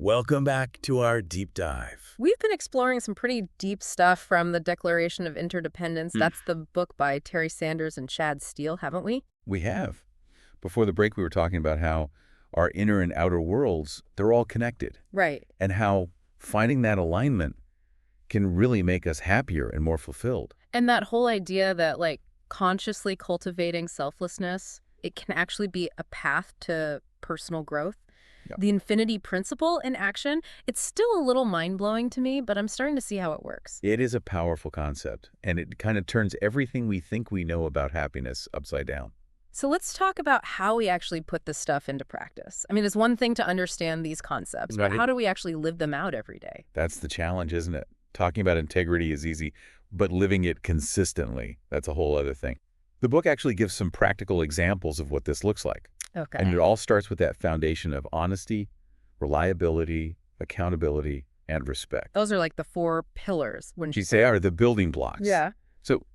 Welcome back to our deep dive. We've been exploring some pretty deep stuff from the Declaration of Interdependence. That's the book by Terry Sanders and Steele, haven't we? We have. Before the break, we were talking about how our inner and outer worlds, they're all connected, Right. and how finding that alignment can really make us happier and more fulfilled. And that whole idea that, consciously cultivating selflessness, it can actually be a path to personal growth. Yep. The infinity principle in action, it's still a little mind-blowing to me, but I'm starting to see how it works. It is a powerful concept, and it kind of turns everything we think we know about happiness upside down. So let's talk about how we actually put this stuff into practice. I mean, it's one thing to understand these concepts, but Right. how do we actually live them out every day? That's the challenge, isn't it? Talking about integrity is easy, but living it consistently, that's a whole other thing. The book actually gives some practical examples of what this looks like. Okay. And it all starts with that foundation of honesty, reliability, accountability, and respect. Those are like the 4 pillars, wouldn't you She say are the building blocks. Yeah. So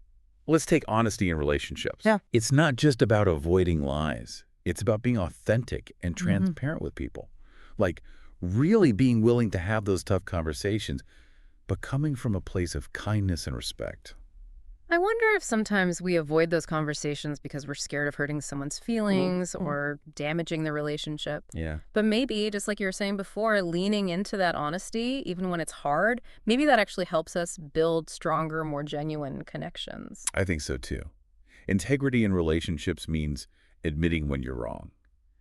let's take honesty in relationships. Yeah. It's not just about avoiding lies. It's about being authentic and transparent with people. Like really being willing to have those tough conversations, but coming from a place of kindness and respect. I wonder if sometimes we avoid those conversations because we're scared of hurting someone's feelings or damaging the relationship. Yeah. But maybe, just like you were saying before, leaning into that honesty, even when it's hard, maybe that actually helps us build stronger, more genuine connections. I think so too. Integrity in relationships means admitting when you're wrong.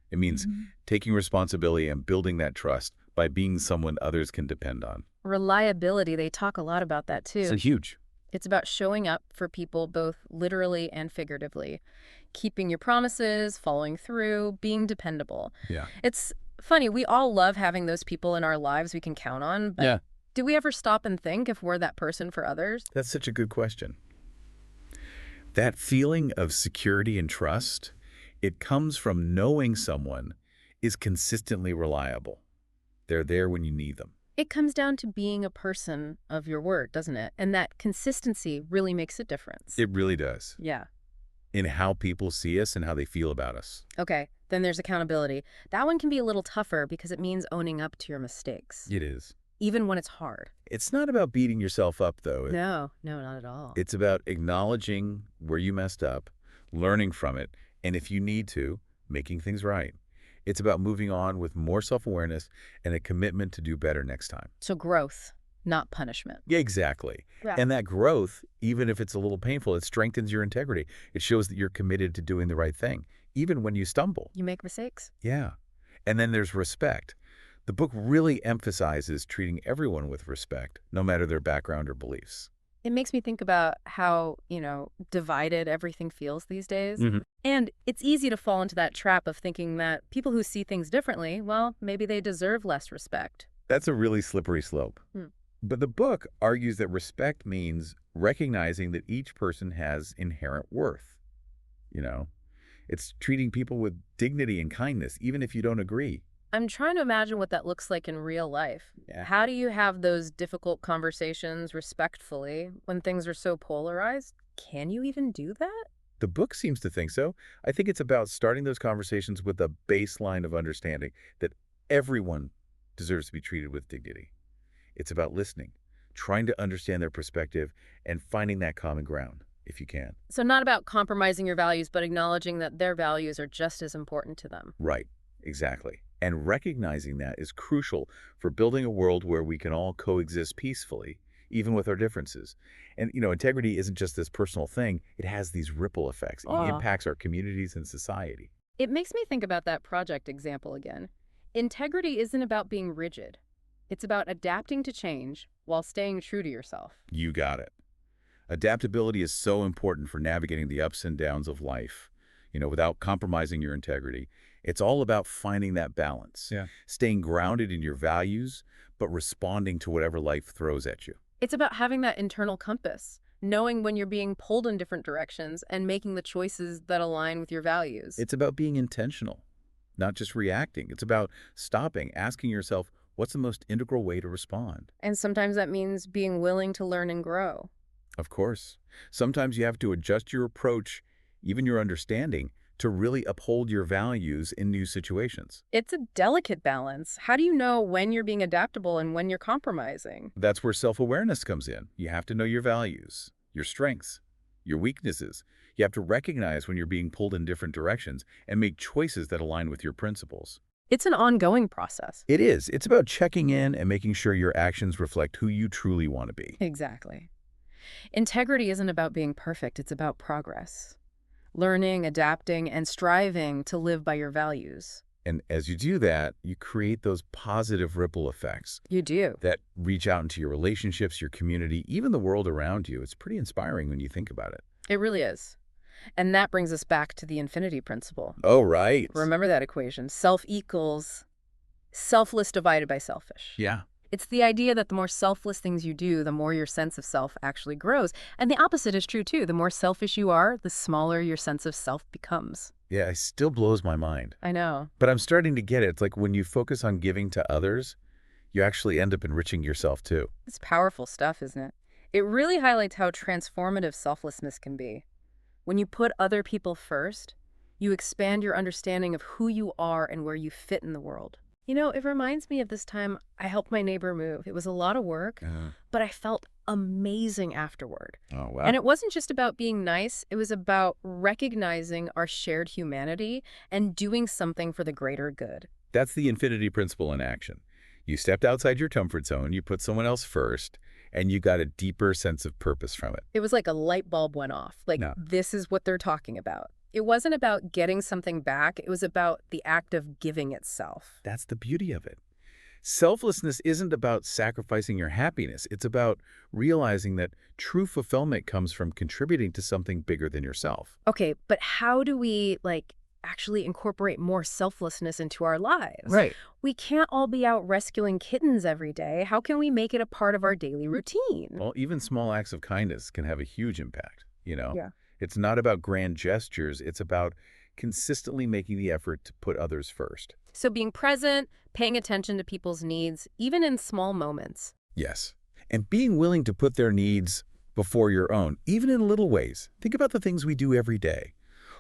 It means taking responsibility and building that trust by being someone others can depend on. Reliability, they talk a lot about that too. So huge. It's about showing up for people both literally and figuratively, keeping your promises, following through, being dependable. Yeah. It's funny, we all love having those people in our lives we can count on, but Yeah. do we ever stop and think if we're that person for others? That's such a good question. That feeling of security and trust, it comes from knowing someone is consistently reliable. They're there when you need them. It comes down to being a person of your word, doesn't it? And that consistency really makes a difference. It really does. Yeah. In how people see us and how they feel about us. Okay, then there's accountability. That one can be a little tougher because it means owning up to your mistakes, It is. even when it's hard. It's not about beating yourself up, though. No, not at all. It's about acknowledging where you messed up, learning from it, and if you need to, making things right. It's about moving on with more self-awareness and a commitment to do better next time. So growth, not punishment. Yeah, exactly. Yeah. And that growth, even if it's a little painful, it strengthens your integrity. It shows that you're committed to doing the right thing, even when you stumble. You make mistakes. Yeah. And then there's respect. The book really emphasizes treating everyone with respect, no matter their background or beliefs. It makes me think about how, divided everything feels these days. And it's easy to fall into that trap of thinking that people who see things differently, well, maybe they deserve less respect. That's a really slippery slope. But the book argues that respect means recognizing that each person has inherent worth. It's treating people with dignity and kindness, even if you don't agree. I'm trying to imagine what that looks like in real life. Yeah. How do you have those difficult conversations respectfully when things are so polarized? Can you even do that? The book seems to think so. I think it's about starting those conversations with a baseline of understanding that everyone deserves to be treated with dignity. It's about listening, trying to understand their perspective, and finding that common ground, if you can. So not about compromising your values, but acknowledging that their values are just as important to them. Right, exactly. And recognizing that is crucial for building a world where we can all coexist peacefully, even with our differences. And, integrity isn't just this personal thing. It has these ripple effects. It impacts our communities and society. It makes me think about that project example again. Integrity isn't about being rigid. It's about adapting to change while staying true to yourself. You got it. Adaptability is so important for navigating the ups and downs of life, without compromising your integrity. It's all about finding that balance, staying grounded in your values, but responding to whatever life throws at you. It's about having that internal compass, knowing when you're being pulled in different directions and making the choices that align with your values. It's about being intentional, not just reacting. It's about stopping, asking yourself, what's the most integral way to respond? And sometimes that means being willing to learn and grow. Of course. Sometimes you have to adjust your approach, even your understanding, to really uphold your values in new situations. It's a delicate balance. How do you know when you're being adaptable and when you're compromising? That's where self-awareness comes in. You have to know your values, your strengths, your weaknesses. You have to recognize when you're being pulled in different directions and make choices that align with your principles. It's an ongoing process. It is. It's about checking in and making sure your actions reflect who you truly want to be. Exactly. Integrity isn't about being perfect, it's about progress. Learning, adapting, and striving to live by your values. And as you do that, you create those positive ripple effects You do. that reach out into your relationships, your community, even the world around you. It's pretty inspiring when you think about it. It really is. And that brings us back to the infinity principle. Oh, right. Remember that equation. Self equals selfless divided by selfish. Yeah. It's the idea that the more selfless things you do, the more your sense of self actually grows. And the opposite is true, too. The more selfish you are, the smaller your sense of self becomes. Yeah, it still blows my mind. I know. But I'm starting to get it. It's like when you focus on giving to others, you actually end up enriching yourself too. It's powerful stuff, isn't it? It really highlights how transformative selflessness can be. When you put other people first, you expand your understanding of who you are and where you fit in the world. You know, it reminds me of this time I helped my neighbor move. It was a lot of work, but I felt amazing afterward. Oh, wow. And it wasn't just about being nice. It was about recognizing our shared humanity and doing something for the greater good. That's the infinity principle in action. You stepped outside your comfort zone, you put someone else first, and you got a deeper sense of purpose from it. It was like a light bulb went off. Like, No. this is what they're talking about. It wasn't about getting something back. It was about the act of giving itself. That's the beauty of it. Selflessness isn't about sacrificing your happiness. It's about realizing that true fulfillment comes from contributing to something bigger than yourself. Okay, but how do we, actually incorporate more selflessness into our lives? Right. We can't all be out rescuing kittens every day. How can we make it a part of our daily routine? Well, even small acts of kindness can have a huge impact, Yeah. It's not about grand gestures. It's about consistently making the effort to put others first. So being present, paying attention to people's needs, even in small moments. Yes. And being willing to put their needs before your own, even in little ways. Think about the things we do every day.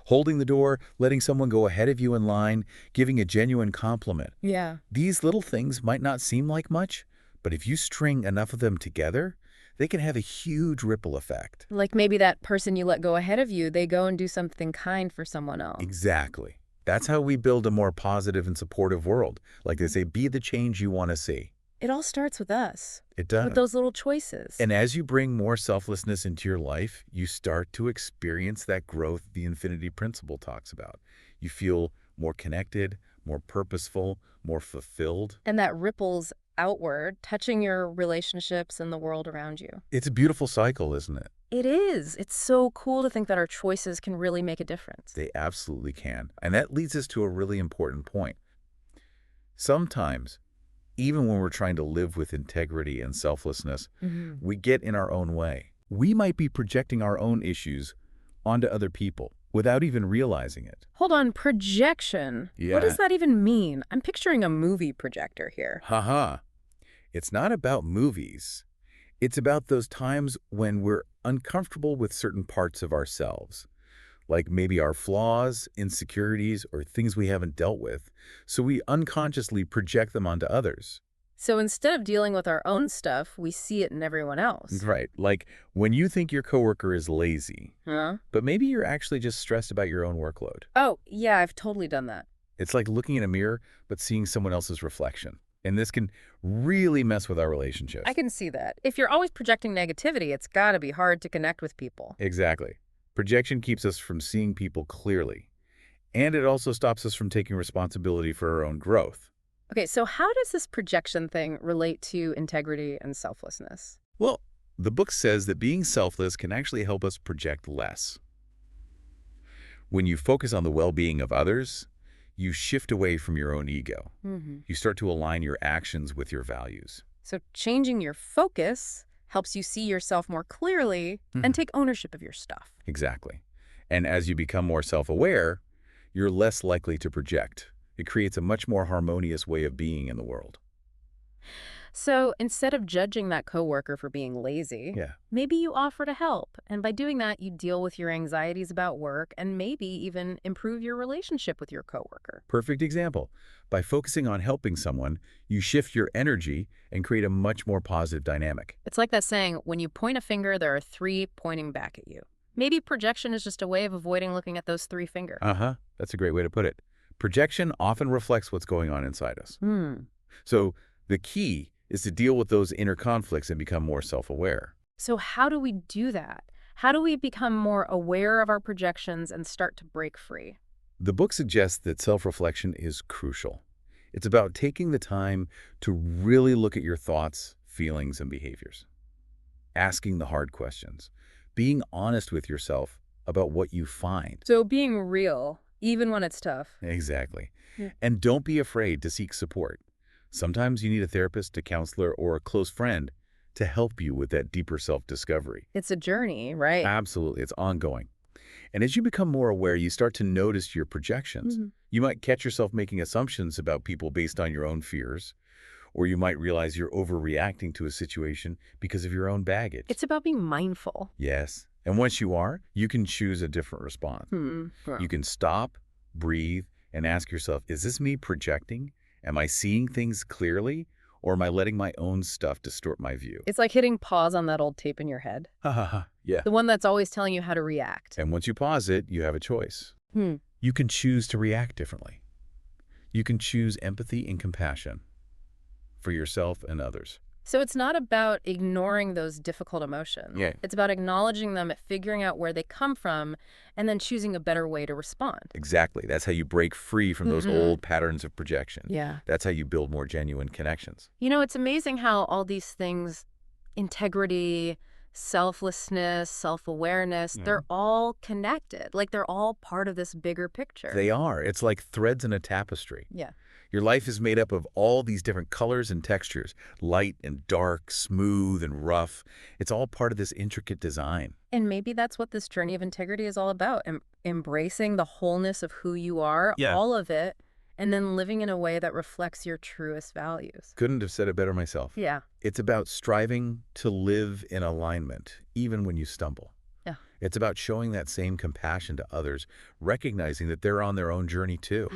Holding the door, letting someone go ahead of you in line, giving a genuine compliment. Yeah. These little things might not seem like much, but if you string enough of them together, they can have a huge ripple effect. Like maybe that person you let go ahead of you, they go and do something kind for someone else. Exactly. That's how we build a more positive and supportive world. Like they say, be the change you want to see. It all starts with us. It does. With those little choices. And as you bring more selflessness into your life, you start to experience that growth the infinity principle talks about. You feel more connected, more purposeful, more fulfilled. And that ripples outward, touching your relationships and the world around you. It's a beautiful cycle, isn't it? It is. It's so cool to think that our choices can really make a difference. They absolutely can. And that leads us to a really important point. Sometimes, even when we're trying to live with integrity and selflessness, we get in our own way. We might be projecting our own issues onto other people without even realizing it. Hold on, projection. Yeah. What does that even mean? I'm picturing a movie projector here. Haha. It's not about movies. It's about those times when we're uncomfortable with certain parts of ourselves, like maybe our flaws, insecurities, or things we haven't dealt with, so we unconsciously project them onto others. So instead of dealing with our own stuff, we see it in everyone else. Right, like when you think your coworker is lazy, Huh? but maybe you're actually just stressed about your own workload. Oh, yeah, I've totally done that. It's like looking in a mirror, but seeing someone else's reflection. And this can really mess with our relationships. I can see that. If you're always projecting negativity, it's got to be hard to connect with people. Exactly. Projection keeps us from seeing people clearly. And it also stops us from taking responsibility for our own growth. Okay, so how does this projection thing relate to integrity and selflessness? Well, the book says that being selfless can actually help us project less. When you focus on the well-being of others, you shift away from your own ego. You start to align your actions with your values. So changing your focus helps you see yourself more clearly and take ownership of your stuff. Exactly. And as you become more self-aware, you're less likely to project. It creates a much more harmonious way of being in the world. So instead of judging that coworker for being lazy, Yeah. maybe you offer to help. And by doing that, you deal with your anxieties about work and maybe even improve your relationship with your coworker. Perfect example. By focusing on helping someone, you shift your energy and create a much more positive dynamic. It's like that saying, when you point a finger, there are three pointing back at you. Maybe projection is just a way of avoiding looking at those three fingers. Uh-huh. That's a great way to put it. Projection often reflects what's going on inside us. Hmm. So the key is to deal with those inner conflicts and become more self-aware. So how do we do that? How do we become more aware of our projections and start to break free? The book suggests that self-reflection is crucial. It's about taking the time to really look at your thoughts, feelings, and behaviors. Asking the hard questions. Being honest with yourself about what you find. So being real, even when it's tough. Exactly. Yeah. And don't be afraid to seek support. Sometimes you need a therapist, a counselor, or a close friend to help you with that deeper self-discovery. It's a journey, right? Absolutely. It's ongoing. And as you become more aware, you start to notice your projections. You might catch yourself making assumptions about people based on your own fears, or you might realize you're overreacting to a situation because of your own baggage. It's about being mindful. Yes. And once you are, you can choose a different response. Yeah. You can stop, breathe, and ask yourself, is this me projecting? Am I seeing things clearly? Or am I letting my own stuff distort my view? It's like hitting pause on that old tape in your head. Ha ha ha. Yeah. The one that's always telling you how to react. And once you pause it, you have a choice. Hmm. You can choose to react differently. You can choose empathy and compassion for yourself and others. So it's not about ignoring those difficult emotions. Yeah. It's about acknowledging them, figuring out where they come from, and then choosing a better way to respond. Exactly. That's how you break free from those old patterns of projection. Yeah. That's how you build more genuine connections. You know, it's amazing how all these things, integrity, selflessness, self-awareness, they're all connected. Like they're all part of this bigger picture. They are. It's like threads in a tapestry. Yeah. Your life is made up of all these different colors and textures, light and dark, smooth and rough. It's all part of this intricate design. And maybe that's what this journey of integrity is all about, embracing the wholeness of who you are, Yeah. all of it, and then living in a way that reflects your truest values. Couldn't have said it better myself. Yeah. It's about striving to live in alignment, even when you stumble. Yeah. It's about showing that same compassion to others, recognizing that they're on their own journey too.